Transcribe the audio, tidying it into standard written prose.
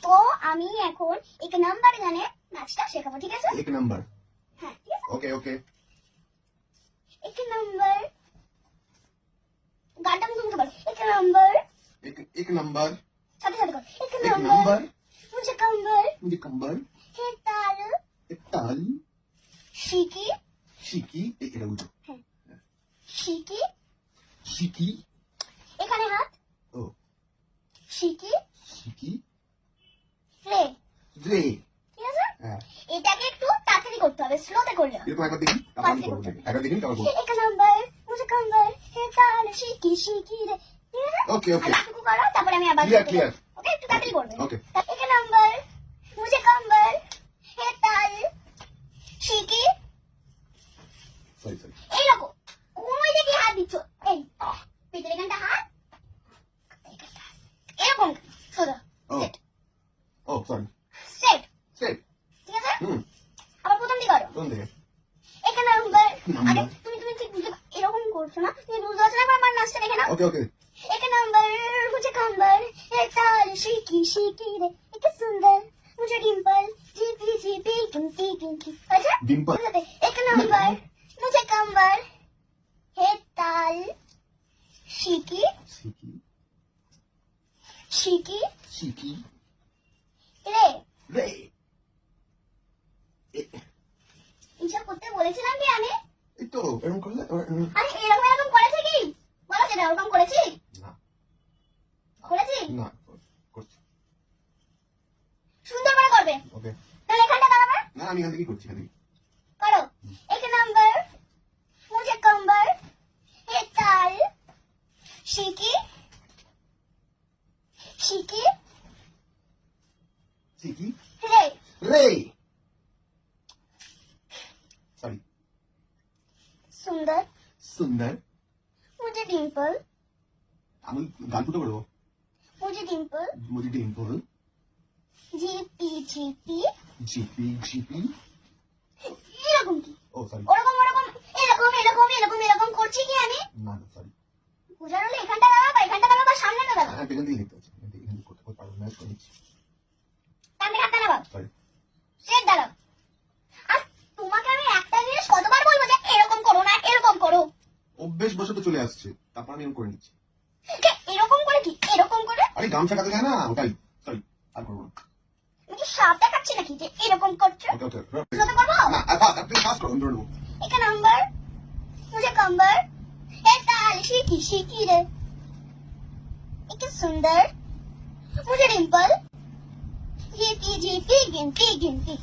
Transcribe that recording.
তো আমি এখন এক নাম্বার গানে নাচটা শেখাবো, ঠিক আছে? एक नंबर হ্যাঁ, ঠিক আছে। ओके ओके এক নাম্বার গানটা আমি তোমাকে বল। এক নাম্বার एक नंबर সাথে সাথে কর। এক एक নাম্বার नंबर মুঝে কম্বল मुझे कंबर হে তাল एक ताल শিকি शिकी एक रउज শিকি शिकी এখানে হাত ओ শিকি शिकी রে, रे ঠিক আছে? হ্যাঁ এটাকে একটু তাড়াতাড়ি করতে হবে, স্লোতে করলে হবে। এরকম একবার দেখি তারপর আমি করবো একবার দেখি তারপর বলবো এক নাম্বার মুঝে কম্বল হে তাল শিকি শিকি রে, ঠিক আছে? ওকে ওকে আর একটু করো, তারপরে আমি আবার Clear, clear. ওকে, একটু তাড়াতাড়ি করবে। ওকে এক নাম্বার মুঝে কম্বল হে তাল শিকি সরি সরি এইরকম ওই দিকে হাত দিচ্ছ, এই পেটের এখানটা হাত, এখানটা হাত। এরকম সোজা ও ও সরি স্ট্রেট, সেট ঠিক আছে? হুম আবার প্রথম দিকে করো। কোন দিকে এক নাম্বার নাম্বার। আগে তুমি তুমি ঠিক বুঝতে এরকম করছো না, তুমি বুঝতে পারছো না, একবার আমার নাচটা দেখে নাও। ওকে ওকে एक नंबर मुझे कंबर एक ताल शिकी शिकी रे एक सुंदर मुझे डिंपल जीपी जीपी गिनती गिनती। अच्छा डिंपल एक नंबर मुझे कंबर है ताल शिकी শিকি शिकी শিকি রে। রে এইসব করতে বলেছিলাম কি আমি? এই তো এরকম করলে আরে এরকম এরকম করেছে কি বলো, সেটা এরকম করেছি না করেছি না করছি সুন্দর করে করবে, ওকে তাহলে এখানটা দাঁড়াবে না আমি এখান থেকে করছি এখান থেকে करो। एक नंबर मुझे कंबर एक ताल शिकी शिकी শিকি रे রে সরি सुंदर সুন্দর मुझे डिंपल আমি গান ফুটো করবো मुझे डिंपल মুজি ডিম্পল जीपी जीपी জিপি জিপি এরকম কি ও সরি ওরকম ওরকম এরকম এরকম এরকম এরকম করছি কি আমি? না না সরি বুঝার হলে এখানটা দাঁড়াবো, এখানটা দাঁড়াবো, বা সামনেটা দাঁড়াবো, হ্যাঁ এখান থেকে দেখতে পাচ্ছি এখান থেকে করতে পারবো না করে নিচ্ছি সামনে হাত দাঁড়াবো, সরি স্ট্রেট দাঁড়াও। আর তোমাকে আমি একটা জিনিস কতবার বলবো যে এরকম করো না, এরকম করো। অভ্যেস বসে তো চলে আসছে তারপর আমি এরকম করে নিচ্ছি এরকম করে কি এরকম করে? আরে গামছা কাটে যায় না ওটাই সরি আর করবো না আমি কি সাপ দেখাচ্ছি নাকি যে এরকম করছো? ওকে ওকে স্লোতে করবো। না আপনি ফাস্ট করুন ধরে নেবো एक नंबर मुझे कंबर है ताल शिकी शिकी रे एक सुंदर मुझे डिंपल जीपी जीपी गिनती गिनती।